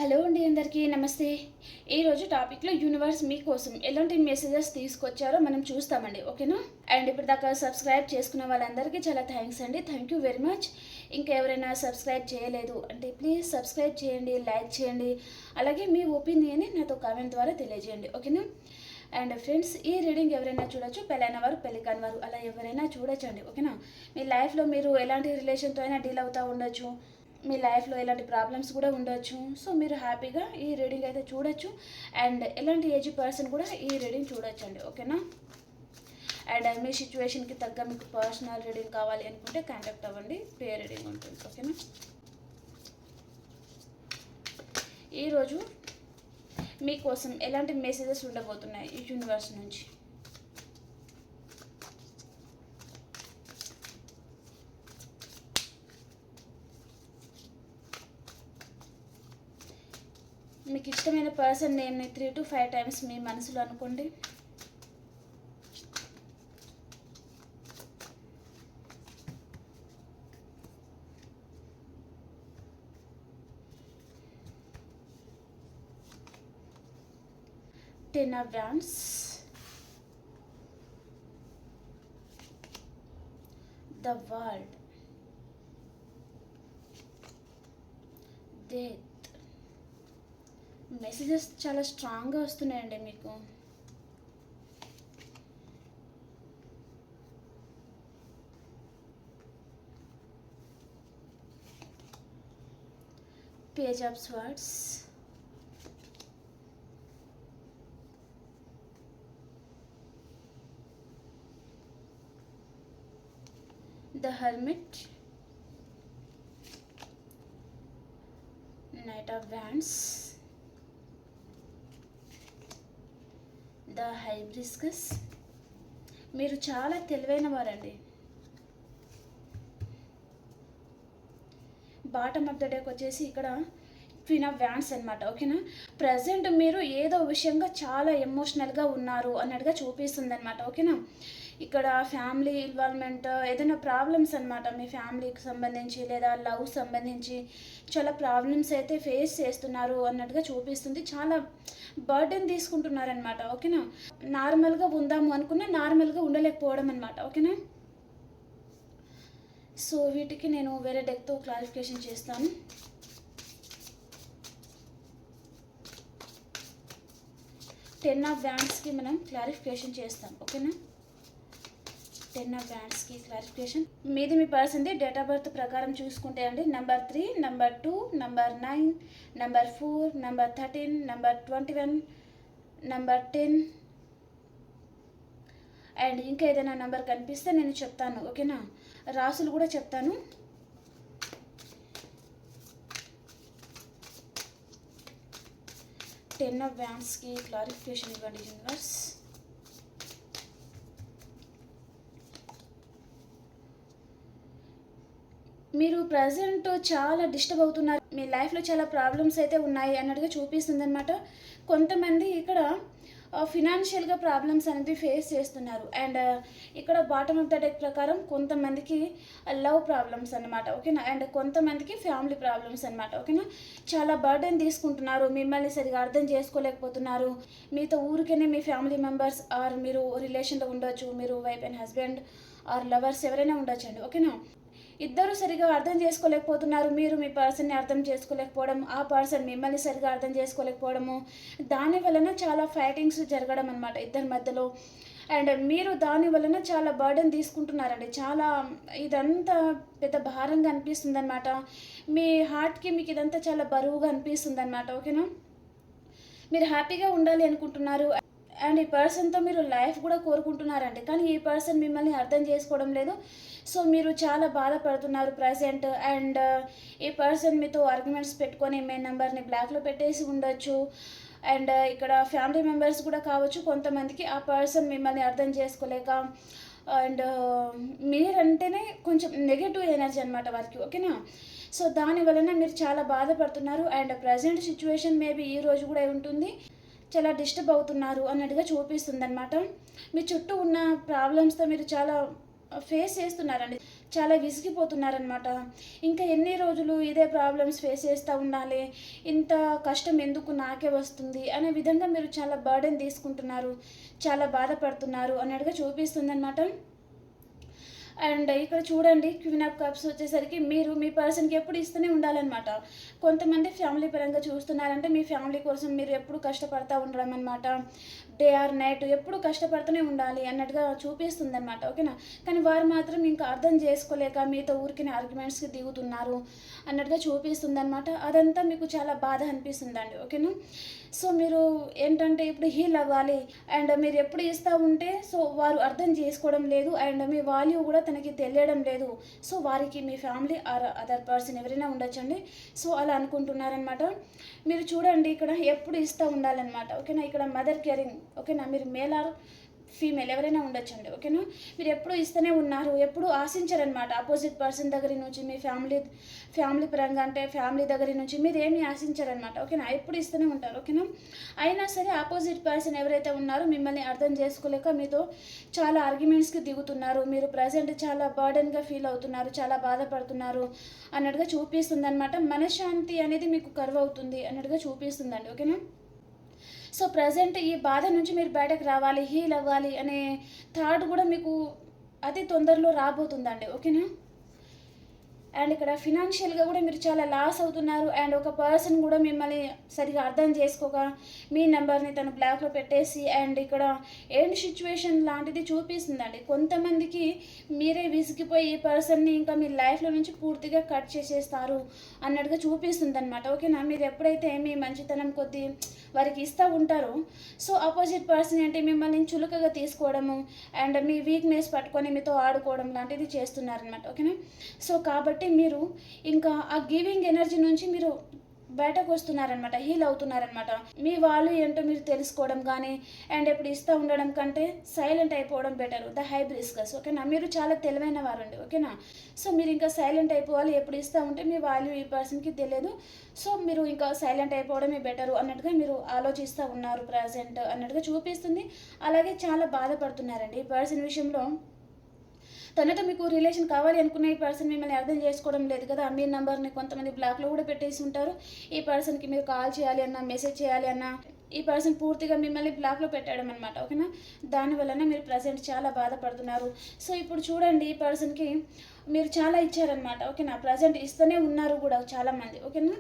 Hello అండి, అందరికీ నమస్తే. ఈరోజు టాపిక్లో యూనివర్స్ మీకోసం ఎలాంటి మెసేజెస్ తీసుకొచ్చారో మనం చూస్తామండి, ఓకేనా? అండ్ ఇప్పుడు దాకా సబ్స్క్రైబ్ చేసుకున్న వాళ్ళందరికీ చాలా థ్యాంక్స్ అండి, థ్యాంక్ యూ వెరీ మచ్. ఇంకా ఎవరైనా సబ్స్క్రైబ్ చేయలేదు అంటే ప్లీజ్ సబ్స్క్రైబ్ చేయండి, లైక్ చేయండి, అలాగే మీ ఒపీనియన్ని నాతో కామెంట్ ద్వారా తెలియజేయండి, ఓకేనా? అండ్ ఫ్రెండ్స్, ఈ రీడింగ్ ఎవరైనా చూడొచ్చు, పెళ్ళైన వారు పెళ్లి కాని వారు అలా ఎవరైనా చూడొచ్చండి, ఓకేనా? మీ లైఫ్లో మీరు ఎలాంటి రిలేషన్తో అయినా డీల్ అవుతూ ఉండొచ్చు, మీ లైఫ్లో ఎలాంటి ప్రాబ్లమ్స్ కూడా ఉండొచ్చు. సో మీరు హ్యాపీగా ఈ రీడింగ్ అయితే చూడొచ్చు. అండ్ ఎలాంటి ఏజ్ పర్సన్ కూడా ఈ రీడింగ్ చూడొచ్చు అండి, ఓకేనా? అండ్ మీ సిచ్యువేషన్కి తగ్గ మీకు పర్సనల్ రీడింగ్ కావాలి అనుకుంటే కాంటాక్ట్ అవ్వండి, పే రీడింగ్ ఉంటుంది, ఓకేనా? ఈరోజు మీకోసం ఎలాంటి మెసేజెస్ ఉండబోతున్నాయి ఈ యూనివర్స్ నుంచి? మీకు ఇష్టమైన పర్సన్ నేమ్ని 3 to 5 టైమ్స్ మీ మనసులో అనుకోండి. Ten of Wands, the World, Death. Messages చాలా స్ట్రాంగ్గా వస్తున్నాయండి మీకు. Page of swords, the hermit, knight of wands, the hibiscus. మీరు చాలా తెలివైన వారండి. బాటమ్ ఆఫ్ ద డేక్ వచ్చేసి ఇక్కడ క్వీన్ ఆఫ్ వ్యాండ్స్ అనమాట, ఓకేనా? ప్రజెంట్ మీరు ఏదో విషయంగా చాలా ఎమోషనల్గా ఉన్నారు అన్నట్టుగా చూపిస్తుంది అనమాట, ఓకేనా? ఇక్కడ ఫ్యామిలీ ఇన్వాల్వ్మెంట్, ఏదైనా ప్రాబ్లమ్స్ అనమాట, మీ ఫ్యామిలీకి సంబంధించి లేదా లవ్ సంబంధించి చాలా ప్రాబ్లమ్స్ అయితే ఫేస్ చేస్తున్నారు అన్నట్టుగా చూపిస్తుంది. చాలా బర్డెన్ తీసుకుంటున్నారనమాట, ఓకేనా? నార్మల్గా ఉందాము అనుకున్నా నార్మల్గా ఉండలేకపోవడం అనమాట, ఓకేనా? సో వీటికి నేను వేరే డెక్తో క్లారిఫికేషన్ చేస్తాను. టెన్ ఆఫ్ వ్యాండ్స్కి మనం క్లారిఫికేషన్ చేస్తాం, ఓకేనా? 10 ఆఫ్ వ్యాండ్స్కి క్లారిఫికేషన్. మీది మీ పర్సన్ది డేట్ ఆఫ్ బర్త్ ప్రకారం చూసుకుంటే అండి, number 3, number 2, number 9, number 4, number 13, number 21, number 10. And ఇంకా ఏదైనా నెంబర్ కనిపిస్తే నేను చెప్తాను, ఓకేనా? రాసులు కూడా చెప్తాను. టెన్ ఆఫ్ వ్యాండ్స్కి క్లారిఫికేషన్ ఇవ్వండి యూనివర్స్. మీరు ప్రజెంట్ చాలా డిస్టర్బ్ అవుతున్నారు, మీ లైఫ్లో చాలా ప్రాబ్లమ్స్ అయితే ఉన్నాయి అన్నట్టుగా చూపిస్తుంది అనమాట. కొంతమంది ఇక్కడ ఫినాన్షియల్గా ప్రాబ్లమ్స్ అనేది ఫేస్ చేస్తున్నారు. అండ్ ఇక్కడ బాటమ్ ఆఫ్ ద డెక్ ప్రకారం కొంతమందికి లవ్ ప్రాబ్లమ్స్ అనమాట, ఓకేనా? అండ్ కొంతమందికి ఫ్యామిలీ ప్రాబ్లమ్స్ అనమాట, ఓకేనా? చాలా బర్డెన్ తీసుకుంటున్నారు, మిమ్మల్ని సరిగా అర్థం చేసుకోలేకపోతున్నారు. మీతో ఊరికేనే మీ ఫ్యామిలీ మెంబర్స్ ఆర్ మీరు రిలేషన్లో ఉండొచ్చు, మీరు wife and husband or lovers ఎవరైనా ఉండొచ్చండి, ఓకేనా? ఇద్దరు సరిగా అర్థం చేసుకోలేకపోతున్నారు, మీరు మీ పర్సన్ని అర్థం చేసుకోలేకపోవడం, ఆ పర్సన్ మిమ్మల్ని సరిగా అర్థం చేసుకోలేకపోవడము, దాని వలన చాలా ఫైటింగ్స్ జరగడం అనమాట ఇద్దరి మధ్యలో. అండ్ మీరు దాని వలన చాలా బర్డెన్ తీసుకుంటున్నారండి, చాలా ఇదంతా పెద్ద భారంగా అనిపిస్తుంది అనమాట. మీ హార్ట్కి మీకు ఇదంతా చాలా బరువుగా అనిపిస్తుంది అనమాట, ఓకేనా? మీరు హ్యాపీగా ఉండాలి అనుకుంటున్నారు అండ్ ఈ పర్సన్తో మీరు లైఫ్ కూడా కోరుకుంటున్నారండి, కానీ ఈ పర్సన్ మిమ్మల్ని అర్థం చేసుకోవడం లేదు. సో మీరు చాలా బాధపడుతున్నారు ప్రజెంట్. అండ్ ఈ పర్సన్ మీతో ఆర్గ్యుమెంట్స్ పెట్టుకొని మీ నెంబర్ని బ్లాక్లో పెట్టేసి ఉండొచ్చు. అండ్ ఇక్కడ ఫ్యామిలీ మెంబర్స్ కూడా కావచ్చు కొంతమందికి, ఆ పర్సన్ మిమ్మల్ని అర్థం చేసుకోలేక అండ్ మీరంటేనే కొంచెం నెగటివ్ ఎనర్జీ అనమాట వారికి, ఓకేనా? సో దాని వలన మీరు చాలా బాధపడుతున్నారు. అండ్ ప్రజెంట్ సిచ్యువేషన్ మేబీ ఈ రోజు కూడా ఉంటుంది, చాలా డిస్టర్బ్ అవుతున్నారు అన్నట్టుగా చూపిస్తుంది అనమాట. మీ చుట్టూ ఉన్న ప్రాబ్లమ్స్తో మీరు చాలా ఫేస్ చేస్తున్నారండి. చాలా విసిగిపోతున్నారనమాట. ఇంకా ఎన్ని రోజులు ఇదే ప్రాబ్లమ్స్ ఫేస్ చేస్తూ ఉండాలి, ఇంత కష్టం ఎందుకు నాకే వస్తుంది అనే విధంగా మీరు చాలా బర్డెన్ తీసుకుంటున్నారు, చాలా బాధపడుతున్నారు అన్నట్టుగా చూపిస్తుందన్నమాట. అండ్ ఇక్కడ చూడండి, క్వీన్ ఆఫ్ కప్స్ వచ్చేసరికి మీరు మీ పర్సన్కి ఎప్పుడు ఇస్తూనే ఉండాలన్నమాట. కొంతమంది ఫ్యామిలీ పరంగా చూస్తున్నారంటే మీ ఫ్యామిలీ కోసం మీరు ఎప్పుడు కష్టపడతా ఉండడం అనమాట. డే ఆర్ నైట్ ఎప్పుడు కష్టపడుతూనే ఉండాలి అన్నట్టుగా చూపిస్తుంది అనమాట. ఓకేనా? కానీ వారు మాత్రం ఇంకా అర్థం చేసుకోలేక మీతో ఊరికిన ఆర్గ్యుమెంట్స్కి దిగుతున్నారు అన్నట్టుగా చూపిస్తుంది అనమాట. అదంతా మీకు చాలా బాధ అనిపిస్తుందండి. ఓకేనా? సో మీరు ఏంటంటే ఇప్పుడు హీల్ అవ్వాలి అండ్ మీరు ఎప్పుడు ఇస్తూ ఉంటే సో వారు అర్థం చేసుకోవడం లేదు అండ్ మీ వాల్యూ కూడా తనకి తెలియడం లేదు. సో వారికి మీ ఫ్యామిలీ ఆర్ అదర్ పర్సన్ ఎవరైనా ఉండొచ్చండి. సో అలా అనుకుంటున్నారనమాట. మీరు చూడండి, ఇక్కడ ఎప్పుడు ఇస్తూ ఉండాలన్నమాట. ఓకేనా? ఇక్కడ మదర్ కేరింగ్. ఓకేనా? మీరు మేల్ ఆర్ ఫీమేల్ ఎవరైనా ఉండొచ్చండి. ఓకేనా? మీరు ఎప్పుడు ఇస్తూనే ఉన్నారు, ఎప్పుడు ఆశించారనమాట ఆపోజిట్ పర్సన్ దగ్గర నుంచి, మీ ఫ్యామిలీ పరంగా అంటే ఫ్యామిలీ దగ్గర నుంచి మీరు ఏమీ ఆశించారనమాట. ఓకేనా? ఎప్పుడు ఇస్తూనే ఉంటారు. ఓకేనా? అయినా సరే ఆపోజిట్ పర్సన్ ఎవరైతే ఉన్నారో మిమ్మల్ని అర్థం చేసుకోలేక మీతో చాలా ఆర్గ్యుమెంట్స్కి దిగుతున్నారు. మీరు ప్రజెంట్ చాలా బర్డెన్గా ఫీల్ అవుతున్నారు, చాలా బాధపడుతున్నారు అన్నట్టుగా చూపిస్తుంది అనమాట. మనశ్శాంతి అనేది మీకు కరువు అవుతుంది అన్నట్టుగా చూపిస్తుందండి. ఓకేనా? సో ప్రజెంట్ ఈ బాధ నుంచి మీరు బయటకు రావాలి, హీల్ అవ్వాలి అనే థాట్ కూడా మీకు అతి తొందరలో రాబోతుందండి. ఓకేనా? అండ్ ఇక్కడ ఫినాన్షియల్గా కూడా మీరు చాలా లాస్ అవుతున్నారు అండ్ ఒక పర్సన్ కూడా మిమ్మల్ని సరిగా అర్థం చేసుకోక మీ నెంబర్ని తను బ్లాక్లో పెట్టేసి అండ్ ఇక్కడ ఏంటి సిచ్యువేషన్ లాంటిది చూపిస్తుందండి. కొంతమందికి మీరే విసిగిపోయి ఈ పర్సన్ని ఇంకా మీ లైఫ్లో నుంచి పూర్తిగా కట్ చేసేస్తారు అన్నట్టుగా చూపిస్తుంది అనమాట. ఓకేనా? మీరు ఎప్పుడైతే మీ మంచితనం కొద్దీ వారికి ఇస్తూ ఉంటారో సో ఆపోజిట్ పర్సన్ ఏంటి మిమ్మల్ని చులకగా తీసుకోవడము అండ్ మీ వీక్నెస్ పట్టుకొని మీతో ఆడుకోవడం లాంటిది చేస్తున్నారనమాట. ఓకేనా? సో కాబట్టి మీరు ఇంకా ఆ గివింగ్ ఎనర్జీ నుంచి మీరు బయటకు వస్తున్నారనమాట, హీల్ అవుతున్నారనమాట. మీ వాళ్ళు ఏంటో మీరు తెలుసుకోవడం కానీ అండ్ ఎప్పుడు ఇస్తూ ఉండడం కంటే సైలెంట్ అయిపోవడం బెటర్. The hibiscus. ఓకేనా? మీరు చాలా తెలివైన వారండి. ఓకేనా? సో మీరు ఇంకా సైలెంట్ అయిపోవాలి. ఎప్పుడు ఇస్తూ ఉంటే మీ వాల్యూ ఈ పర్సన్కి తెలియదు. సో మీరు ఇంకా సైలెంట్ అయిపోవడమే బెటరు అన్నట్టుగా మీరు ఆలోచిస్తూ ఉన్నారు ప్రజెంట్ అన్నట్టుగా చూపిస్తుంది. అలాగే చాలా బాధపడుతున్నారండి ఈ పర్సన్ విషయంలో. తనతో మీకు రిలేషన్ కావాలి అనుకున్న ఈ పర్సన్ మిమ్మల్ని అర్థం చేసుకోవడం లేదు కదా. మీ నెంబర్ని కొంతమంది బ్లాక్లో కూడా పెట్టేసి ఉంటారు. ఈ పర్సన్కి మీరు కాల్ చేయాలి అన్నా, మెసేజ్ చేయాలి అన్నా ఈ పర్సన్ పూర్తిగా మిమ్మల్ని బ్లాక్లో పెట్టడం అనమాట. ఓకేనా? దానివల్లనే మీరు ప్రజెంట్ చాలా బాధపడుతున్నారు. సో ఇప్పుడు చూడండి, ఈ పర్సన్కి మీరు చాలా ఇచ్చారనమాట. ఓకేనా? ప్రజెంట్ ఇస్తూనే ఉన్నారు కూడా చాలామంది. ఓకేనా?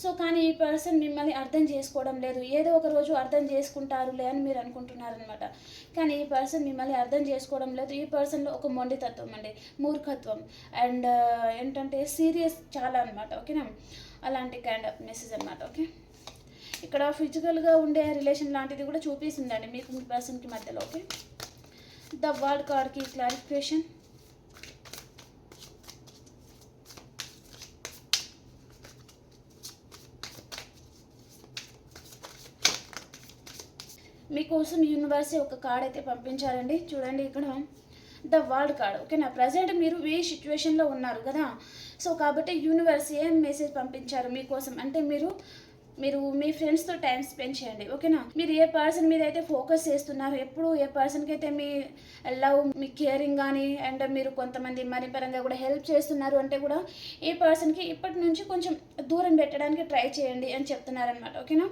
సో కానీ ఈ పర్సన్ మిమ్మల్ని అర్థం చేసుకోవడం లేదు. ఏదో ఒక రోజు అర్థం చేసుకుంటారులే అని మీరు అనుకుంటున్నారనమాట. కానీ ఈ పర్సన్ మిమ్మల్ని అర్థం చేసుకోవడం లేదు. ఈ పర్సన్లో ఒక మొండితత్వం అండి, మూర్ఖత్వం అండ్ ఏంటంటే సీరియస్ చాలా అనమాట. ఓకేనా? అలాంటి కైండ్ ఆఫ్ మెసేజ్ అనమాట. ఓకే, ఇక్కడ ఫిజికల్గా ఉండే రిలేషన్ లాంటిది కూడా చూపిస్తుందండి మీకు మీ పర్సన్కి మధ్యలో. ఓకే, ద వర్డ్ కార్డ్కి క్లారిఫికేషన్. మీకోసం యూనివర్సే ఒక కార్డ్ అయితే పంపించారండి. చూడండి ఇక్కడ ద వర్డ్ కార్డ్. ఓకేనా? ప్రజెంట్ మీరు ఏ సిచ్యువేషన్లో ఉన్నారు కదా. సో కాబట్టి యూనివర్స్ ఏం మెసేజ్ పంపించారు మీకోసం అంటే మీరు మీ ఫ్రెండ్స్తో టైం స్పెండ్ చేయండి. ఓకేనా? మీరు ఏ పర్సన్ మీద అయితే ఫోకస్ చేస్తున్నారు, ఎప్పుడు ఏ పర్సన్కి అయితే మీ లవ్, మీ కేరింగ్ కానీ అండ్ మీరు కొంతమంది మనీ పరంగా కూడా హెల్ప్ చేస్తున్నారు అంటే కూడా ఈ పర్సన్కి ఇప్పటి నుంచి కొంచెం దూరం పెట్టడానికి ట్రై చేయండి అని చెప్తున్నారనమాట. ఓకేనా?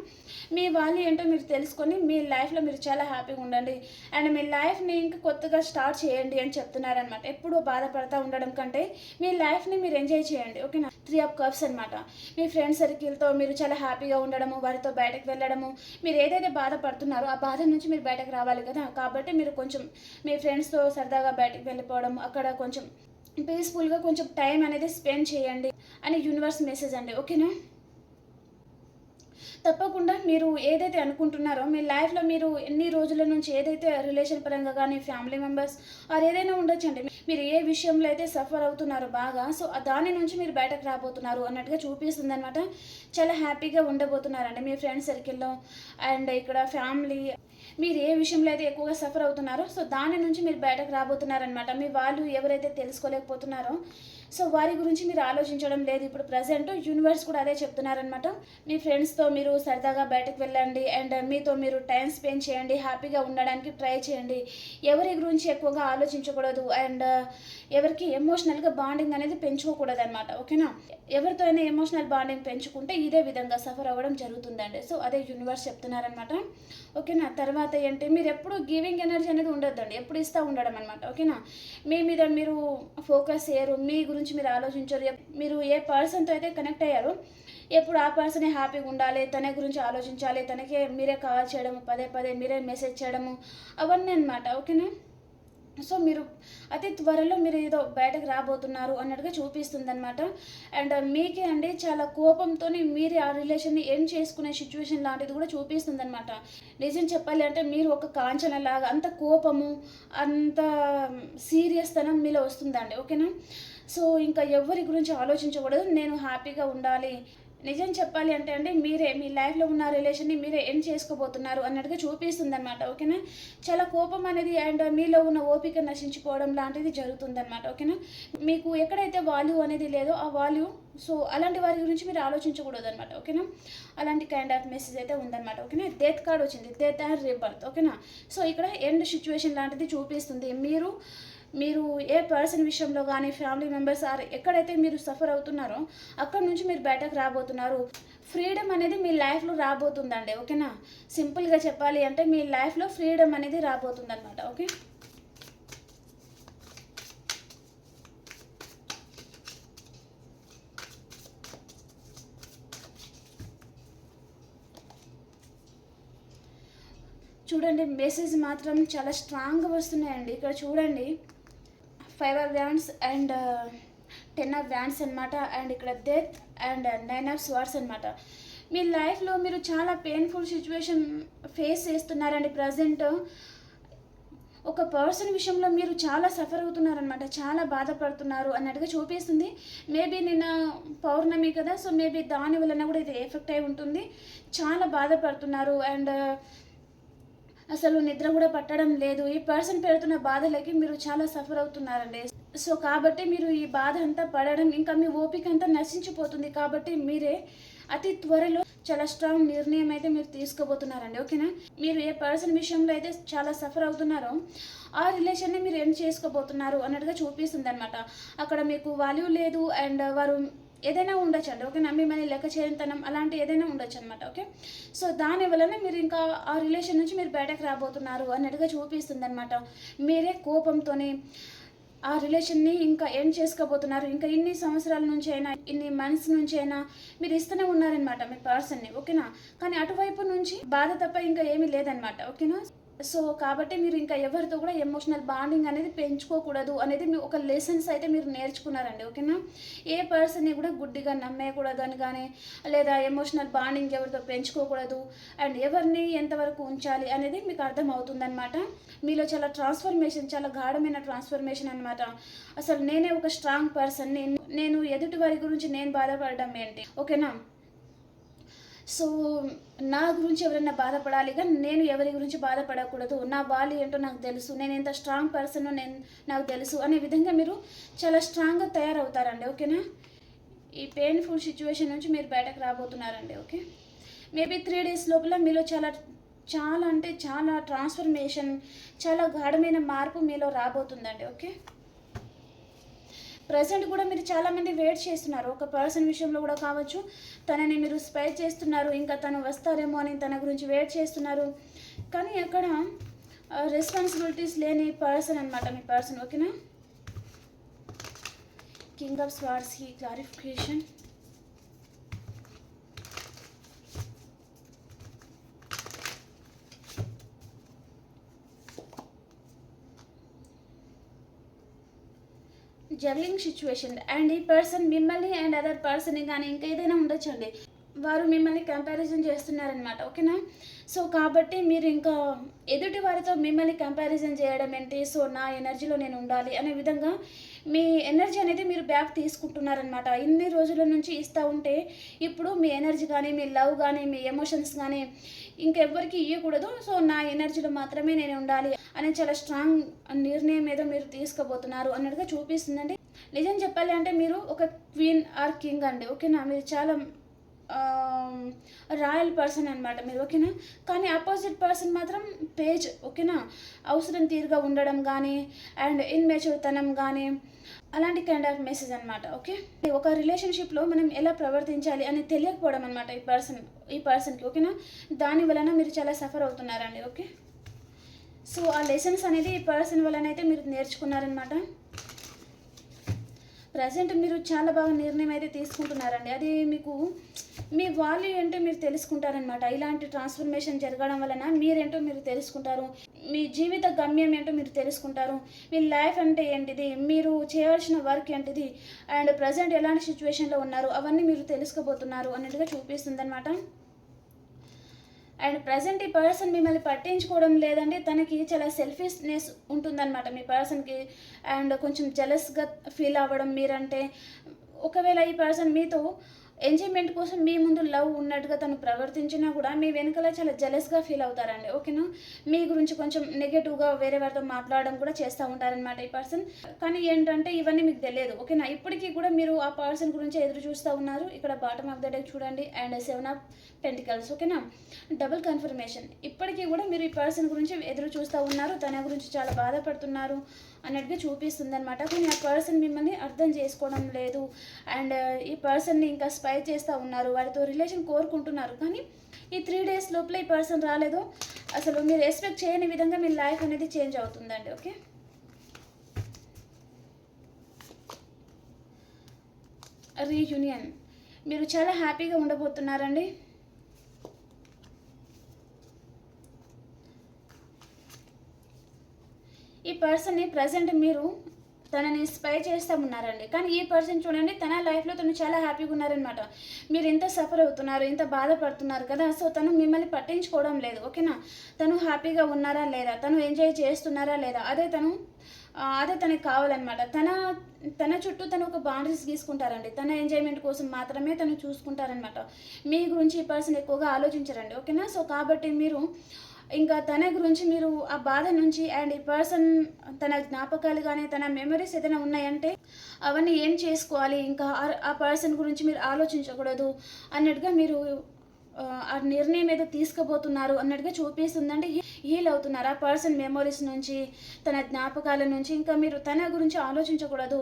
మీ వాళ్ళు ఏంటో మీరు తెలుసుకొని మీ లైఫ్లో మీరు చాలా హ్యాపీగా ఉండండి అండ్ మీ లైఫ్ని ఇంకా కొత్తగా స్టార్ట్ చేయండి అని చెప్తున్నారనమాట. ఎప్పుడూ బాధపడతా ఉండడం కంటే మీ లైఫ్ని మీరు ఎంజాయ్ చేయండి. ఓకేనా? 3 of Cups అనమాట. మీ ఫ్రెండ్ సర్కిల్తో మీరు చాలా హ్యాపీగా ఉండడము, వారితో బయటకు వెళ్ళడము, మీరు ఏదైతే బాధపడుతున్నారో ఆ బాధ నుంచి మీరు బయటకు రావాలి కదా. కాబట్టి మీరు కొంచెం మీ ఫ్రెండ్స్తో సరదాగా బయటకు వెళ్ళిపోవడం, అక్కడ కొంచెం పీస్ఫుల్గా కొంచెం టైం అనేది స్పెండ్ చేయండి అని యూనివర్స్ మెసేజ్ అండి. ఓకేనా? తప్పకుండా మీరు ఏదైతే అనుకుంటున్నారో మీ లైఫ్లో మీరు ఎన్ని రోజుల నుంచి ఏదైతే రిలేషన్ పరంగా కానీ ఫ్యామిలీ మెంబర్స్ ఆర్ ఏదైనా ఉండొచ్చండి, మీరు ఏ విషయంలో అయితే సఫర్ అవుతున్నారో బాగా సో దాని నుంచి మీరు బయటకు రాబోతున్నారు అన్నట్టుగా చూపిస్తుంది అనమాట. చాలా హ్యాపీగా ఉండబోతున్నారండి మీ ఫ్రెండ్ సర్కిల్లో అండ్ ఇక్కడ ఫ్యామిలీ. మీరు ఏ విషయంలో అయితే ఎక్కువగా సఫర్ అవుతున్నారో సో దాని నుంచి మీరు బయటకు రాబోతున్నారనమాట. మీ వాళ్ళు ఎవరైతే తెలుసుకోలేకపోతున్నారో సో వారి గురించి మీరు ఆలోచించడం లేదు ఇప్పుడు ప్రజెంట్. యూనివర్స్ కూడా అదే చెప్తున్నారనమాట. మీ ఫ్రెండ్స్తో మీరు సరదాగా బయటకు వెళ్ళండి అండ్ మీతో మీరు టైం స్పెండ్ చేయండి, హ్యాపీగా ఉండడానికి ట్రై చేయండి. ఎవరి గురించి ఎక్కువగా ఆలోచించకూడదు అండ్ ఎవరికి ఎమోషనల్గా బాండింగ్ అనేది పెంచుకోకూడదు అనమాట. ఓకేనా? ఎవరితో అయినా ఎమోషనల్ బాండింగ్ పెంచుకుంటే ఇదే విధంగా సఫర్ అవ్వడం జరుగుతుందండి. సో అదే యూనివర్స్ చెప్తున్నారనమాట. ఓకేనా? తర్వాత ఏంటి, మీరు ఎప్పుడు గివింగ్ ఎనర్జీ అనేది ఉండొద్దండి, ఎప్పుడు ఇస్తూ ఉండడం అనమాట. ఓకేనా? మీ మీద మీరు ఫోకస్ చేయరు, మీ గురించి మీరు ఆలోచించరు. మీరు ఏ పర్సన్తో అయితే కనెక్ట్ అయ్యారో ఎప్పుడు ఆ పర్సనే హ్యాపీగా ఉండాలి, తన గురించి ఆలోచించాలి, తనకే మీరే కాల్ చేయడము, పదే పదే మీరే మెసేజ్ చేయడము, అవన్నీ అనమాట. ఓకేనా? సో మీరు అతి త్వరలో మీరు ఏదో బయటకు రాబోతున్నారు అన్నట్టుగా చూపిస్తుంది అనమాట. అండ్ మీకే అండి చాలా కోపంతో మీరే ఆ రిలేషన్ని ఎండ్ చేసుకునే సిచ్యువేషన్ లాంటిది కూడా చూపిస్తుంది అనమాట. నిజం చెప్పాలి అంటే మీరు ఒక కాంచనలాగా అంత కోపము, అంత సీరియస్ తనం మీలో వస్తుందండి. ఓకేనా? సో ఇంకా ఎవరి గురించి ఆలోచించకూడదు, నేను హ్యాపీగా ఉండాలి. నిజం చెప్పాలి అంటే అండి మీరే మీ లైఫ్లో ఉన్న రిలేషన్ని మీరే ఎండ్ చేసుకోబోతున్నారు అన్నట్టుగా చూపిస్తుంది అనమాట. ఓకేనా? చాలా కోపం అనేది అండ్ మీలో ఉన్న ఓపిక నశించిపోవడం లాంటిది జరుగుతుందన్నమాట. ఓకేనా? మీకు ఎక్కడైతే వాల్యూ అనేది లేదో ఆ వాల్యూ, సో అలాంటి వారి గురించి మీరు ఆలోచించకూడదు అనమాట. ఓకేనా? అలాంటి కైండ్ ఆఫ్ మెసేజ్ అయితే ఉందన్నమాట. ఓకేనా? డెత్ కార్డ్ వచ్చింది, డెత్ అండ్ రీబర్త్. ఓకేనా? సో ఇక్కడ ఎండ్ సిచ్యువేషన్ లాంటిది చూపిస్తుంది. మీరు ఏ పర్సన్ విషయంలో కానీ ఫ్యామిలీ మెంబర్స్ ఆర్ ఎక్కడైతే మీరు సఫర్ అవుతున్నారో అక్కడ నుంచి మీరు బయటకు రాబోతున్నారు. ఫ్రీడమ్ అనేది మీ లైఫ్లో రాబోతుందండి. ఓకేనా? సింపుల్గా చెప్పాలి అంటే మీ లైఫ్లో ఫ్రీడమ్ అనేది రాబోతుంది అనమాట. ఓకే? చూడండి మెసేజ్ మాత్రం చాలా స్ట్రాంగ్గా వస్తున్నాయండి. ఇక్కడ చూడండి 5 of wands and 10 of wands అనమాట. అండ్ ఇక్కడ డెత్ అండ్ 9 ఆఫ్ స్వార్డ్స్ అనమాట. మీ లైఫ్లో మీరు చాలా పెయిన్ఫుల్ సిచ్యువేషన్ ఫేస్ చేస్తున్నారండి ప్రజెంట్. ఒక పర్సన్ విషయంలో మీరు చాలా సఫర్ అవుతున్నారనమాట, చాలా బాధపడుతున్నారు అన్నట్టుగా చూపిస్తుంది. మేబీ నిన్న పౌర్ణమి కదా, సో మేబీ దాని వలన కూడా ఇది ఎఫెక్ట్ అయి ఉంటుంది. చాలా బాధపడుతున్నారు అండ్ అసలు నిద్ర కూడా పట్టడం లేదు. ఈ పర్సన్ పెడుతున్న బాధలకి మీరు చాలా సఫర్ అవుతున్నారండి. సో కాబట్టి మీరు ఈ బాధ అంతా పడడం, ఇంకా మీ ఓపిక అంతా నశించిపోతుంది. కాబట్టి మీరే అతి త్వరలో చాలా స్ట్రాంగ్ నిర్ణయం అయితే మీరు తీసుకోబోతున్నారండి. ఓకేనా? మీరు ఏ పర్సన్ విషయంలో అయితే చాలా సఫర్ అవుతున్నారో ఆ రిలేషన్ని మీరు ఎండ్ చేసుకోబోతున్నారు అన్నట్టుగా చూపిస్తుంది అనమాట. అక్కడ మీకు వాల్యూ లేదు అండ్ వారు ఏదైనా ఉండొచ్చు అండి. ఓకేనా? మిమ్మల్ని లెక్క చేయనితనం అలాంటి ఏదైనా ఉండొచ్చు అనమాట. ఓకే? సో దాని వలన మీరు ఇంకా ఆ రిలేషన్ నుంచి మీరు బయటకు రాబోతున్నారు అన్నట్టుగా చూపిస్తుంది అనమాట. మీరే కోపంతోనే ఆ రిలేషన్ని ఇంకా ఎండ్ చేసుకోబోతున్నారు. ఇంకా ఇన్ని సంవత్సరాల నుంచి అయినా, ఇన్ని మంత్స్ నుంచి అయినా మీరు ఇస్తూనే ఉన్నారనమాట మీ పర్సన్ని. ఓకేనా? కానీ అటువైపు నుంచి బాధ తప్ప ఇంకా ఏమీ లేదనమాట. ఓకేనా? సో కాబట్టి మీరు ఇంకా ఎవరితో కూడా ఎమోషనల్ బాండింగ్ అనేది పెంచుకోకూడదు అనేది మీ ఒక లెసన్స్ అయితే మీరు నేర్చుకున్నారండి. ఓకేనా? ఏ పర్సన్ని కూడా గుడ్డిగా నమ్మేయకూడదు అని కానీ, లేదా ఎమోషనల్ బాండింగ్ ఎవరితో పెంచుకోకూడదు అండ్ ఎవరిని ఎంతవరకు ఉంచాలి అనేది మీకు అర్థమవుతుందన్నమాట. మీలో చాలా ట్రాన్స్ఫర్మేషన్, చాలా గాఢమైన ట్రాన్స్ఫర్మేషన్ అనమాట. అసలు నేనే ఒక స్ట్రాంగ్ పర్సన్, నేను ఎదుటి వారి గురించి నేను బాధపడడం ఏంటి? ఓకేనా? సో నా గురించి ఎవరైనా బాధపడాలి కానీ నేను ఎవరి గురించి బాధపడకూడదు. నా వాల్యూ ఏంటో నాకు తెలుసు, నేను ఎంత స్ట్రాంగ్ పర్సన్ నాకు తెలుసు అనే విధంగా మీరు చాలా స్ట్రాంగ్గా తయారవుతారండి. ఓకేనా? ఈ పెయిన్ఫుల్ సిచ్యువేషన్ నుంచి మీరు బయటకు రాబోతున్నారండి. ఓకే? మేబీ 3 days లోపల మీలో చాలా చాలా అంటే చాలా ట్రాన్స్ఫర్మేషన్, చాలా గాఢమైన మార్పు మీలో రాబోతుందండి. ఓకే? ప్రజెంట్ కూడా మీరు చాలామంది వెయిట్ చేస్తున్నారు. ఒక పర్సన్ విషయంలో కూడా కావచ్చు, తనని మీరు స్పై చేస్తున్నారు, ఇంకా తను వస్తారేమో అని తన గురించి వెయిట్ చేస్తున్నారు. కానీ అక్కడ రెస్పాన్సిబిలిటీస్ లేని పర్సన్ అనమాట మీ పర్సన్. ఓకేనా? కింగ్ ఆఫ్ స్వార్డ్స్కి క్లారిఫికేషన్. జగ్లింగ్ సిచ్యువేషన్ అండ్ ఈ పర్సన్ మిమ్మల్ని అండ్ అదర్ పర్సన్ని కానీ ఇంకా ఏదైనా ఉండొచ్చండి, వారు మిమ్మల్ని కంపారిజన్ చేస్తున్నారనమాట. ఓకేనా? సో కాబట్టి మీరు ఇంకా ఎదుటి వారితో మిమ్మల్ని కంపారిజన్ చేయడం ఏంటి, సో నా ఎనర్జీలో నేను ఉండాలి అనే విధంగా మీ ఎనర్జీ అనేది మీరు బ్యాక్ తీసుకుంటున్నారనమాట. ఇన్ని రోజుల నుంచి ఇస్తూ ఉంటే ఇప్పుడు మీ ఎనర్జీ కానీ, మీ లవ్ కానీ, మీ ఎమోషన్స్ కానీ ఇంకెవ్వరికి ఇవ్వకూడదు. సో నా ఎనర్జీలో మాత్రమే నేను ఉండాలి అని చాలా స్ట్రాంగ్ నిర్ణయం ఏదో మీరు తీసుకోబోతున్నారు అన్నట్టుగా చూపిస్తుందండి. నిజం చెప్పాలి అంటే మీరు ఒక క్వీన్ ఆర్ కింగ్ అండి, ఓకేనా. మీరు చాలా రాయల్ పర్సన్ అనమాట మీరు, ఓకేనా. కానీ ఆపోజిట్ పర్సన్ మాత్రం పేజ్, ఓకేనా. అవసరం తీరుగా ఉండడం కానీ అండ్ ఇన్మెచ్యూర్తనం కానీ అలాంటి కైండ్ ఆఫ్ మెసేజ్ అనమాట, ఓకే. ఒక రిలేషన్షిప్లో మనం ఎలా ప్రవర్తించాలి అని తెలియకపోవడం అనమాట ఈ పర్సన్కి, ఓకేనా. దాని వలన మీరు చాలా సఫర్ అవుతున్నారండి, ఓకే. సో ఆ లెసన్స్ అనేది ఈ పర్సన్ వలన అయితే మీరు నేర్చుకున్నారనమాట. ప్రజెంట్ మీరు చాలా బాగా నిర్ణయం అయితే తీసుకుంటున్నారండి. అది మీకు మీ వాల్యూ ఏంటో మీరు తెలుసుకుంటారనమాట. ఇలాంటి ట్రాన్స్ఫర్మేషన్ జరగడం వలన మీరేంటో మీరు తెలుసుకుంటారు. మీ జీవిత గమ్యం ఏంటో మీరు తెలుసుకుంటారు. మీ లైఫ్ అంటే ఏంటిది, మీరు చేయాల్సిన వర్క్ ఏంటిది అండ్ ప్రజెంట్ ఎలాంటి సిచ్యువేషన్లో ఉన్నారు అవన్నీ మీరు తెలుసుకోబోతున్నారు అన్నట్టుగా చూపిస్తుంది అనమాట. అండ్ ప్రజెంట్ ఈ పర్సన్ మిమ్మల్ని పట్టించుకోవడం లేదండి. తనకి చాలా సెల్ఫిష్నెస్ ఉంటుందన్నమాట మీ పర్సన్కి. అండ్ కొంచెం జెలస్గా ఫీల్ అవ్వడం మీరంటే. ఒకవేళ ఈ పర్సన్ మీతో ఎంజాయ్మెంట్ కోసం మీ ముందు లవ్ ఉన్నట్టుగా తను ప్రవర్తించినా కూడా మీ వెనకాల చాలా జెలస్గా ఫీల్ అవుతారండి, ఓకేనా. మీ గురించి కొంచెం నెగటివ్గా వేరే వారితో మాట్లాడడం కూడా చేస్తూ ఉంటారనమాట ఈ పర్సన్. కానీ ఏంటంటే ఇవన్నీ మీకు తెలియదు, ఓకేనా. ఇప్పటికీ కూడా మీరు ఆ పర్సన్ గురించి ఎదురు చూస్తూ ఉన్నారు. ఇక్కడ బాటమ్ ఆఫ్ ద డెక్ చూడండి అండ్ 7 ఆఫ్ పెంటికల్స్, ఓకేనా. Double confirmation. ఇప్పటికీ కూడా మీరు ఈ పర్సన్ గురించి ఎదురు చూస్తూ ఉన్నారు, తన గురించి చాలా బాధపడుతున్నారు అన్నట్టుగా చూపిస్తుంది అనమాట. కానీ ఆ పర్సన్ మిమ్మల్ని అర్థం చేసుకోవడం లేదు అండ్ ఈ పర్సన్ని ఇంకా స్పై చేస్తూ ఉన్నారు, వారితో రిలేషన్ కోరుకుంటున్నారు. కానీ ఈ 3 days లోపల ఈ పర్సన్ రాలేదు. అసలు మీరు ఎక్స్పెక్ట్ చేయని విధంగా మీ లైఫ్ అనేది చేంజ్ అవుతుందండి, ఓకే. రీయూనియన్. మీరు చాలా హ్యాపీగా ఉండబోతున్నారండి. ఈ పర్సన్ని ప్రజెంట్ మీరు తనని స్పై చేస్తూ ఉన్నారండి. కానీ ఈ పర్సన్ చూడండి తన లైఫ్లో తను చాలా హ్యాపీగా ఉన్నారనమాట. మీరు ఎంత సఫర్ అవుతున్నారు, ఎంత బాధపడుతున్నారు కదా. సో తను మిమ్మల్ని పట్టించుకోవడం లేదు, ఓకేనా. తను హ్యాపీగా ఉన్నారా లేదా, తను ఎంజాయ్ చేస్తున్నారా లేదా, అదే తనకి కావాలన్నమాట. తన చుట్టూ తను ఒక బౌండరీస్ గీసుకుంటారండి. తన ఎంజాయ్మెంట్ కోసం మాత్రమే తను చూసుకుంటారనమాట. మీ గురించి ఈ పర్సన్ ఎక్కువగా ఆలోచించరండి, ఓకేనా. సో కాబట్టి మీరు ఇంకా తన గురించి మీరు ఆ బాధ నుంచి అండ్ ఈ పర్సన్ తన జ్ఞాపకాలు కానీ తన మెమరీస్ ఏదైనా ఉన్నాయంటే అవన్నీ ఏం చేసుకోవాలి, ఇంకా ఆ పర్సన్ గురించి మీరు ఆలోచించకూడదు అన్నట్టుగా మీరు ఆ నిర్ణయం ఏదో తీసుకోబోతున్నారు అన్నట్టుగా చూపిస్తుందంటే హీల్ అవుతున్నారు ఆ పర్సన్ మెమరీస్ నుంచి, తన జ్ఞాపకాల నుంచి. ఇంకా మీరు తన గురించి ఆలోచించకూడదు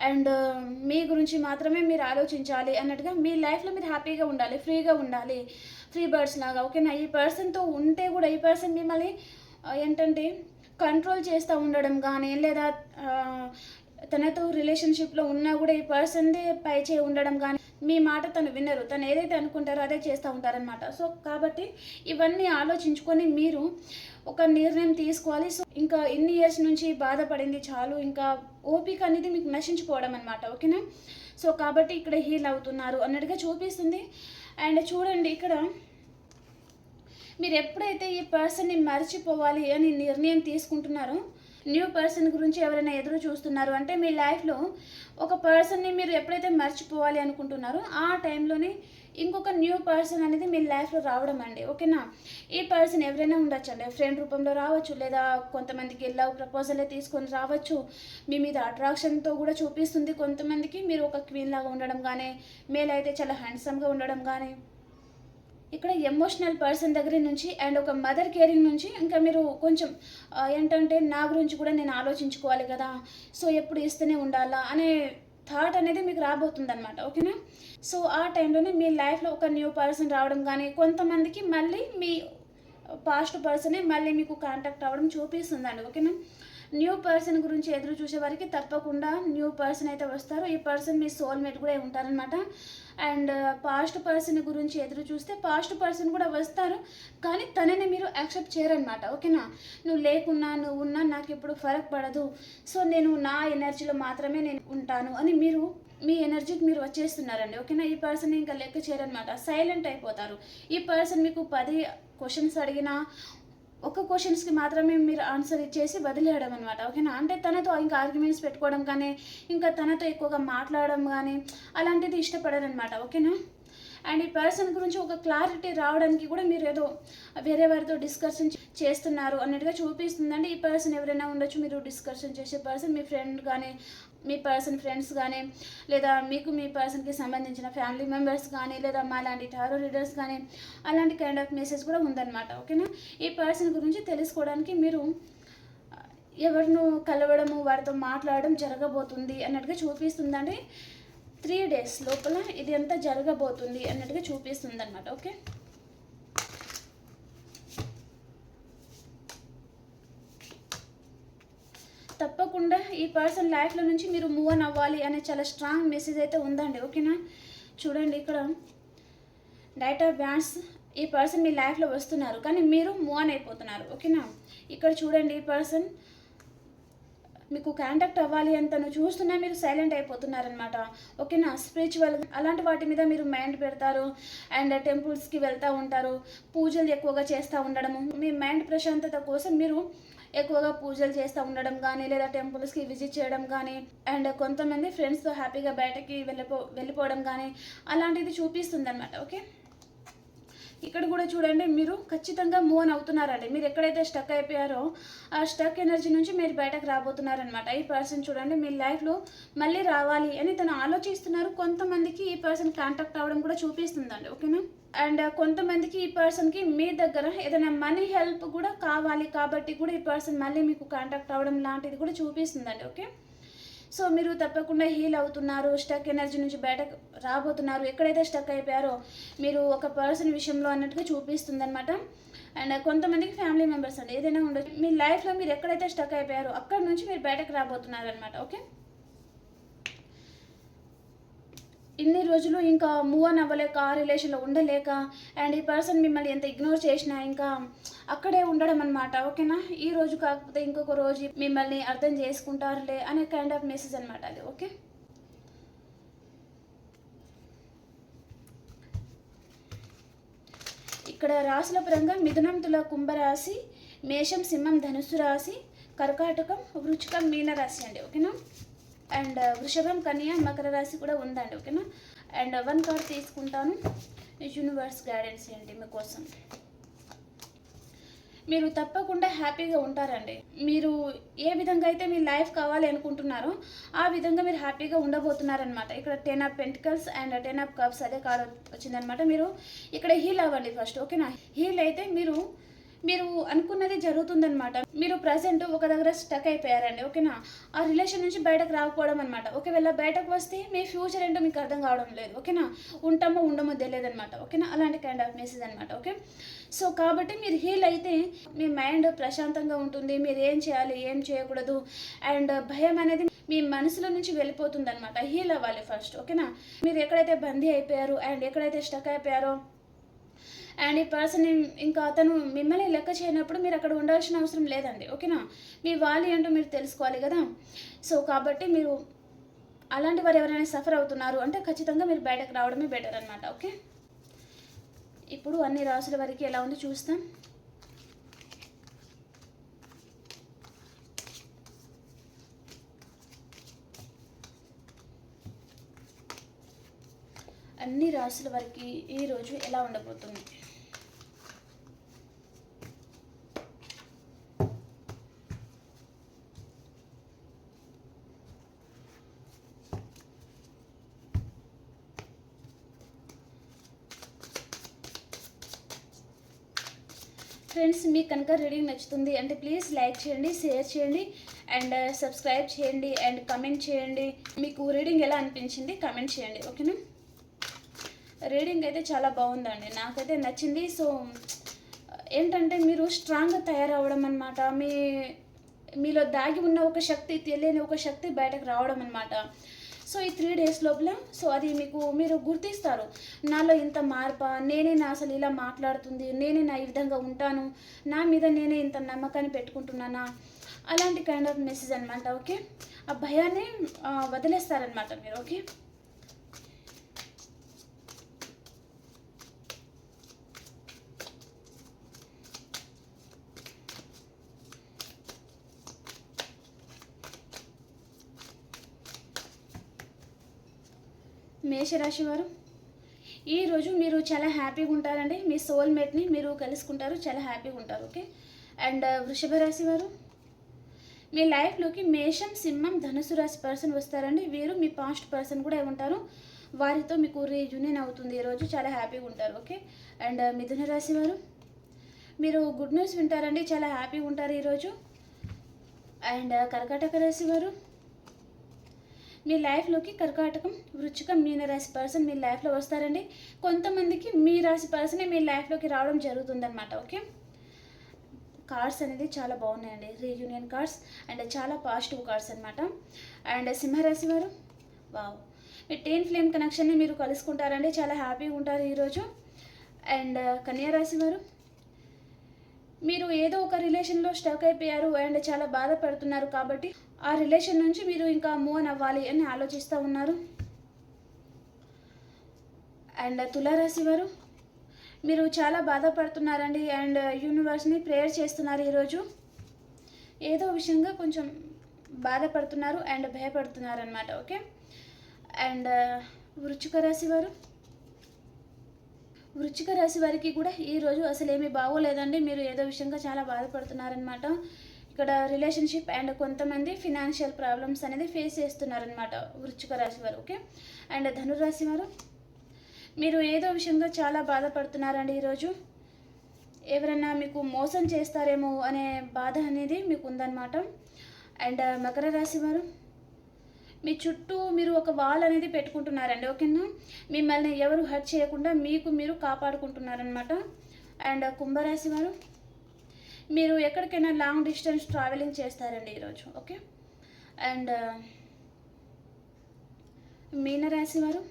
అండ్ మీ గురించి మాత్రమే మీరు ఆలోచించాలి అన్నట్టుగా మీ లైఫ్లో మీరు హ్యాపీగా ఉండాలి, ఫ్రీగా ఉండాలి, ఫ్రీ బర్డ్స్ లాగా, ఓకేనా. ఈ పర్సన్తో ఉంటే కూడా ఈ పర్సన్ మిమ్మల్ని ఏంటంటే కంట్రోల్ చేస్తూ ఉండడం కానీ లేదా తనతో రిలేషన్షిప్లో ఉన్నా కూడా ఈ పర్సన్దే పై చేయి ఉండడం కానీ మీ మాట తను వినరు. తను ఏదైతే అనుకుంటారో అదే చేస్తూ ఉంటారనమాట. సో కాబట్టి ఇవన్నీ ఆలోచించుకొని మీరు ఒక నిర్ణయం తీసుకోవాలి. సో ఇంకా ఇన్ని ఇయర్స్ నుంచి బాధపడింది చాలు, ఇంకా ఓపిక అనేది మీకు నశించుకోవడం అనమాట, ఓకేనా. సో కాబట్టి ఇక్కడ హీల్ అవుతున్నారు అన్నట్టుగా చూపిస్తుంది. అండ్ చూడండి ఇక్కడ మీరు ఎప్పుడైతే ఈ పర్సన్ని మర్చిపోవాలి అని నిర్ణయం తీసుకుంటున్నారో, న్యూ పర్సన్ గురించి ఎవరైనా ఎదురు చూస్తున్నారు అంటే మీ లైఫ్లో ఒక పర్సన్ని మీరు ఎప్పుడైతే మర్చిపోవాలి అనుకుంటున్నారో ఆ టైంలోనే ఇంకొక న్యూ పర్సన్ అనేది మీ లైఫ్లో రావడం అండి, ఓకేనా. ఈ పర్సన్ ఎవరైనా ఉండొచ్చండి, ఫ్రెండ్ రూపంలో రావచ్చు లేదా కొంతమందికి లవ్ ప్రపోజలే తీసుకొని రావచ్చు. మీ మీద అట్రాక్షన్తో కూడా చూపిస్తుంది కొంతమందికి. మీరు ఒక క్వీన్ లాగా ఉండడం కానీ, మేల్ అయితే చాలా హ్యాండ్సమ్గా ఉండడం కానీ, ఇక్కడ ఎమోషనల్ పర్సన్ దగ్గర నుంచి అండ్ ఒక మదర్ కేరింగ్ నుంచి ఇంకా మీరు కొంచెం ఏంటంటే నా గురించి కూడా నేను ఆలోచించుకోవాలి కదా, సో ఎప్పుడు ఇస్తూనే ఉండాలా అనే థాట్ అనేది మీకు రాబోతుంది అనమాట, ఓకేనా. సో ఆ టైంలోనే మీ లైఫ్లో ఒక న్యూ పర్సన్ రావడం కానీ, కొంతమందికి మళ్ళీ మీ పాస్ట్ పర్సనే మళ్ళీ మీకు కాంటాక్ట్ అవ్వడం చూపిస్తుందండి, ఓకేనా. న్యూ పర్సన్ గురించి ఎదురు చూసే వారికి తప్పకుండా న్యూ పర్సన్ అయితే వస్తారు. ఈ పర్సన్ మీ సోల్మేట్ కూడా ఉంటారనమాట. అండ్ పాస్ట్ పర్సన్ గురించి ఎదురు చూస్తే పాస్ట్ పర్సన్ కూడా వస్తారు, కానీ తనని మీరు యాక్సెప్ట్ చేయరనమాట, ఓకేనా. నువ్వు లేకున్నా నువ్వు ఉన్నా నాకు ఇప్పుడు ఫరక్ పడదు, సో నేను నా ఎనర్జీలో మాత్రమే నేను ఉంటాను అని మీరు మీ ఎనర్జీకి మీరు వచ్చేస్తున్నారండి, ఓకేనా. ఈ పర్సన్ ఇంకా లెక్క చేయరనమాట, సైలెంట్ అయిపోతారు. ఈ పర్సన్ మీకు 10 క్వశ్చన్స్ అడిగినా ఒక్క క్వశ్చన్స్కి మాత్రమే మీరు ఆన్సర్ ఇచ్చేసి వదిలేయడం అనమాట. ఓకేనా? అంటే తనతో ఇంకా ఆర్గ్యుమెంట్స్ పెట్టుకోవడం కానీ, ఇంకా తనతో ఎక్కువగా మాట్లాడడం కానీ అలాంటిది ఇష్టపడరనమాట. ఓకేనా? అండ్ ఈ పర్సన్ గురించి ఒక క్లారిటీ రావడానికి కూడా మీరు ఏదో వేరే వారితో డిస్కషన్ చేస్తున్నారు అన్నట్టుగా చూపిస్తుందండి. ఈ పర్సన్ ఎవరైనా ఉండొచ్చు, మీరు డిస్కషన్ చేసే పర్సన్ మీ ఫ్రెండ్ కానీ, మీ పర్సన్ ఫ్రెండ్స్ కానీ, లేదా మీకు మీ పర్సన్కి సంబంధించిన ఫ్యామిలీ మెంబర్స్ కానీ, లేదా మా లాంటి టారో రీడర్స్ కానీ అలాంటి కైండ్ ఆఫ్ మెసేజ్ కూడా ఉందన్నమాట. ఓకేనా? ఈ పర్సన్ గురించి తెలుసుకోవడానికి మీరు ఎవరిను కలవడము, వారితో మాట్లాడడం జరగబోతుంది అన్నట్టుగా చూపిస్తుందండి. 3 days లోపల ఇది అంతా జరగబోతుంది అన్నట్టుగా చూపిస్తుంది అనమాట. ఓకే, తప్పకుండా ఈ పర్సన్ లైఫ్లో నుంచి మీరు మూవ్ ఆన్ అవ్వాలి అనే చాలా స్ట్రాంగ్ మెసేజ్ అయితే ఉందండి. ఓకేనా? చూడండి, ఇక్కడ నైట్ ఆఫ్ వ్యాండ్స్, ఈ పర్సన్ మీ లైఫ్లో వస్తున్నారు కానీ మీరు మూవ్ ఆన్ అయిపోతున్నారు. ఓకేనా? ఇక్కడ చూడండి, ఈ పర్సన్ మీకు కాంటాక్ట్ అవ్వాలి అని తను చూస్తున్నా మీరు సైలెంట్ అయిపోతున్నారనమాట. ఓకేనా? స్పిరిచువల్ అలాంటి వాటి మీద మీరు మైండ్ పెడతారు అండ్ టెంపుల్స్కి వెళ్తూ ఉంటారు, పూజలు ఎక్కువగా చేస్తూ ఉండడము, మీ మైండ్ ప్రశాంతత కోసం మీరు ఎక్కువగా పూజలు చేస్తూ ఉండడం కానీ, లేదా టెంపుల్స్కి విజిట్ చేయడం కానీ, అండ్ కొంతమంది ఫ్రెండ్స్తో హ్యాపీగా బయటకి వెళ్ళిపోవడం కానీ అలాంటిది చూపిస్తుంది అనమాట. ఓకే, ఇక్కడ కూడా చూడండి, మీరు ఖచ్చితంగా మూవ్ ఆన్ అవుతున్నారండి. మీరు ఎక్కడైతే స్టక్ అయిపోయారో ఆ స్టక్ ఎనర్జీ నుంచి మీరు బయటకు రాబోతున్నారనమాట. ఈ పర్సన్ చూడండి మీ లైఫ్లో మళ్ళీ రావాలి అని తను ఆలోచిస్తున్నారు. కొంతమందికి ఈ పర్సన్ కాంటాక్ట్ అవ్వడం కూడా చూపిస్తుందండి. ఓకేనా? అండ్ కొంతమందికి ఈ పర్సన్కి మీ దగ్గర ఏదైనా మనీ హెల్ప్ కూడా కావాలి కాబట్టి కూడా ఈ పర్సన్ మళ్ళీ మీకు కాంటాక్ట్ అవ్వడం లాంటిది కూడా చూపిస్తుందండి. ఓకే, సో మీరు తప్పకుండా హీల్ అవుతున్నారు, స్టక్ ఎనర్జీ నుంచి బయటకు రాబోతున్నారు. ఎక్కడైతే స్టక్ అయిపోయారో మీరు ఒక పర్సన్ విషయంలో అన్నట్టుగా చూపిస్తుంది అనమాట. అండ్ కొంతమందికి ఫ్యామిలీ మెంబర్స్ అండి, ఏదైనా ఉండొచ్చు. మీ లైఫ్లో మీరు ఎక్కడైతే స్టక్ అయిపోయారో అక్కడ నుంచి మీరు బయటకు రాబోతున్నారు అనమాట. ఓకే, ఇన్ని రోజులు ఇంకా మూవ్ ఆన్ అవ్వలేక, ఆ రిలేషన్లో ఉండలేక, అండ్ ఈ పర్సన్ మిమ్మల్ని ఎంత ఇగ్నోర్ చేసినా ఇంకా అక్కడే ఉండడం అనమాట. ఓకేనా? ఈ రోజు కాకపోతే ఇంకొక రోజు మిమ్మల్ని అర్థం చేసుకుంటారులే అనే కైండ్ ఆఫ్ మెసేజ్ అనమాట అది. ఓకే, ఇక్కడ రాశుల పరంగా మిథునం, తుల, కుంభరాశి, మేషం, సింహం, ధనుస్సు రాశి, కర్కాటకం, వృచ్చికం, మీనరాశి అండి. ఓకేనా? అండ్ వృషభం, కన్య, మకర రాశి కూడా ఉందండి. ఓకేనా? అండ్ 1 కార్డ్ తీసుకుంటాను. యూనివర్స్ గైడెన్స్ ఏంటి మీకోసం. మీరు తప్పకుండా హ్యాపీగా ఉంటారండి. మీరు ఏ విధంగా అయితే మీ లైఫ్ కావాలి అనుకుంటున్నారో ఆ విధంగా మీరు హ్యాపీగా ఉండబోతున్నారనమాట. ఇక్కడ 10 of pentacles and 10 of cups అదే కార్డ్ వచ్చిందనమాట. మీరు ఇక్కడ హీల్ అవ్వండి ఫస్ట్. ఓకేనా? హీల్ అయితే మీరు అనుకున్నది జరుగుతుందనమాట. మీరు ప్రజెంట్ ఒక దగ్గర స్టక్ అయిపోయారండి. ఓకేనా? ఆ రిలేషన్ నుంచి బయటకు రాకపోవడం అనమాట. ఒకవేళ బయటకు వస్తే మీ ఫ్యూచర్ ఏంటో మీకు అర్థం కావడం లేదు. ఓకేనా? ఉంటామో ఉండమో తెలియదనమాట. ఓకేనా? అలాంటి కైండ్ ఆఫ్ మెసేజ్ అనమాట. ఓకే, సో కాబట్టి మీరు హీల్ అయితే మీ మైండ్ ప్రశాంతంగా ఉంటుంది. మీరు ఏం చేయాలి, ఏం చేయకూడదు, అండ్ భయం అనేది మీ మనసులో నుంచి వెళ్ళిపోతుంది అనమాట. హీల్ అవ్వాలి ఫస్ట్. ఓకేనా? మీరు ఎక్కడైతే బందీ అయిపోయారో అండ్ ఎక్కడైతే స్టక్ అయిపోయారో అండ్ ఈ పర్సన్ ఇంకా అతను మిమ్మల్ని లెక్క చేయనప్పుడు మీరు అక్కడ ఉండాల్సిన అవసరం లేదండి. ఓకేనా? మీ వాల్యూ ఏంటో మీరు తెలుసుకోవాలి కదా. సో కాబట్టి మీరు అలాంటి వారు ఎవరైనా సఫర్ అవుతున్నారు అంటే ఖచ్చితంగా మీరు బయటకు రావడమే బెటర్ అనమాట. ఓకే, ఇప్పుడు అన్ని రాసుల వరకు ఎలా ఉందో చూస్తాం. అన్ని రాసుల వరకు ఈరోజు ఎలా ఉండబోతుంది. ఫ్రెండ్స్, మీకు కనుక రీడింగ్ నచ్చుతుంది అంటే ప్లీజ్ లైక్ చేయండి, షేర్ చేయండి అండ్ సబ్స్క్రైబ్ చేయండి అండ్ కమెంట్ చేయండి. మీకు రీడింగ్ ఎలా అనిపించింది కమెంట్ చేయండి. ఓకేనా? రీడింగ్ అయితే చాలా బాగుందండి, నాకైతే నచ్చింది. సో ఏంటంటే మీరు స్ట్రాంగ్గా తయారవడం అనమాట. మీలో దాగి ఉన్న ఒక శక్తి, తెలియని ఒక శక్తి బయటకు రావడం అనమాట. సో ఈ 3 days లోపల సో అది మీరు గుర్తిస్తారు. నాలో ఇంత మార్పా, నేనే నా అసలు ఇలా మాట్లాడుతుంది, నేనే నా ఈ విధంగా ఉంటాను, నా మీద నేనే ఇంత నమ్మకాన్ని పెట్టుకుంటున్నానా, అలాంటి కైండ్ ఆఫ్ మెసేజ్ అనమాట. ఓకే, ఆ భయాన్ని వదిలేస్తారనమాట మీరు. ఓకే, మేషరాశి వారు, ఈరోజు మీరు చాలా హ్యాపీగా ఉంటారండి. మీ సోల్మేట్ని మీరు కలుసుకుంటారు, చాలా హ్యాపీగా ఉంటారు. ఓకే. అండ్ వృషభ రాశి వారు, మీ లైఫ్లోకి మేషం, సింహం, ధనుసు రాశి పర్సన్ వస్తారండి. వీరు మీ పాస్ట్ పర్సన్ కూడా ఉంటారు. వారితో మీకు రీయూనియన్ అవుతుంది ఈరోజు, చాలా హ్యాపీగా ఉంటారు. ఓకే. అండ్ మిథున రాశి వారు, మీరు గుడ్ న్యూస్ వింటారండి, చాలా హ్యాపీగా ఉంటారు ఈరోజు. అండ్ కర్కాటక రాశి వారు, మీ లైఫ్లోకి కర్కాటకం, వృచ్చికం, మీన రాశి పర్సన్ మీ లైఫ్లో వస్తారండి. కొంతమందికి మీ రాశి పర్సనే మీ లైఫ్లోకి రావడం జరుగుతుందన్నమాట. ఓకే. కార్డ్స్ అనేది చాలా బాగున్నాయండి, రీయూనియన్ కార్డ్స్ అండ్ చాలా పాజిటివ్ కార్డ్స్ అనమాట. అండ్ సింహరాశి వారు, వావ్, మీ టీన్ ఫ్లేమ్ కనెక్షన్ని మీరు కలుసుకుంటారండి, చాలా హ్యాపీగా ఉంటారు ఈరోజు. అండ్ కన్యా రాశి వారు, మీరు ఏదో ఒక రిలేషన్లో స్టక్ అయిపోయారు అండ్ చాలా బాధపడుతున్నారు, కాబట్టి ఆ రిలేషన్ నుంచి మీరు ఇంకా మూవ్ ఆన్ అవ్వాలి అని ఆలోచిస్తూ ఉన్నారు. అండ్ తులారాశి వారు, మీరు చాలా బాధపడుతున్నారండి అండ్ యూనివర్స్ని ప్రేయర్ చేస్తున్నారు ఈరోజు. ఏదో విషయంగా కొంచెం బాధపడుతున్నారు అండ్ భయపడుతున్నారు అనమాట. ఓకే. అండ్ వృశ్చిక రాశి వారు, వృశ్చిక రాశి వారికి కూడా ఈరోజు అసలు ఏమీ బాగోలేదండి. మీరు ఏదో విషయంగా చాలా బాధపడుతున్నారనమాట. ఇక్కడ రిలేషన్షిప్ అండ్ కొంతమంది ఫినాన్షియల్ ప్రాబ్లమ్స్ అనేది ఫేస్ చేస్తున్నారనమాట వృశ్చిక రాశి వారు. ఓకే. అండ్ ధనురాశి వారు, మీరు ఏదో విషయంగా చాలా బాధపడుతున్నారండి ఈరోజు. ఎవరైనా మీకు మోసం చేస్తారేమో అనే బాధ అనేది మీకు ఉందన్నమాట. అండ్ మకర రాశి వారు, మీ చుట్టూ మీరు ఒక వాల్ అనేది పెట్టుకుంటున్నారండి. ఓకేనా, మిమ్మల్ని ఎవరు హర్ట్ చేయకుండా మీకు మీరు కాపాడుకుంటున్నారనమాట. అండ్ కుంభరాశి వారు, మీరు ఎక్కడికైనా లాంగ్ డిస్టెన్స్ ట్రావెలింగ్ చేస్తారండి ఈరోజు. ఓకే. అండ్ మీనరాశి వారు,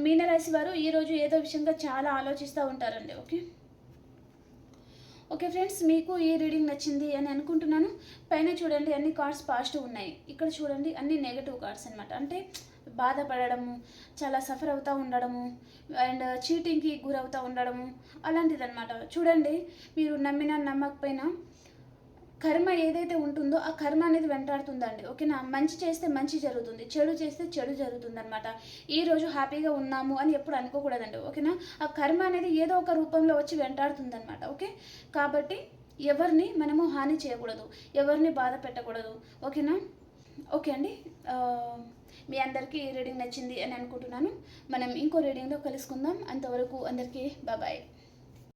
మీనరాశి వారు ఈరోజు ఏదో విషయంగా చాలా ఆలోచిస్తూ ఉంటారండి. ఓకే. ఓకే ఫ్రెండ్స్, మీకు ఈ రీడింగ్ నచ్చింది అని అనుకుంటున్నాను. పైన చూడండి అన్ని కార్డ్స్ పాజిటివ్ ఉన్నాయి, ఇక్కడ చూడండి అన్ని నెగటివ్ కార్డ్స్ అనమాట. అంటే బాధపడము, చాలా సఫర్ అవుతూ ఉండడము అండ్ చీటింగ్కి గురవుతూ ఉండడము అలాంటిదన్నమాట. చూడండి, మీరు నమ్మినా నమ్మకపోయినా కర్మ ఏదైతే ఉంటుందో ఆ కర్మ అనేది వెంటాడుతుందండి. ఓకేనా, మంచి చేస్తే మంచి జరుగుతుంది, చెడు చేస్తే చెడు జరుగుతుంది అనమాట. ఈరోజు హ్యాపీగా ఉన్నాము అని ఎప్పుడు అనుకోకూడదండి. ఓకేనా, ఆ కర్మ అనేది ఏదో ఒక రూపంలో వచ్చి వెంటాడుతుంది అనమాట. ఓకే. కాబట్టి ఎవరిని మనము హాని చేయకూడదు, ఎవరిని బాధ పెట్టకూడదు. ఓకేనా. ఓకే అండి, మీ అందరికీ రీడింగ్ నచ్చింది అని అనుకుంటున్నాను. మనం ఇంకో రీడింగ్లో కలుసుకుందాం. అంతవరకు అందరికీ బాయ్.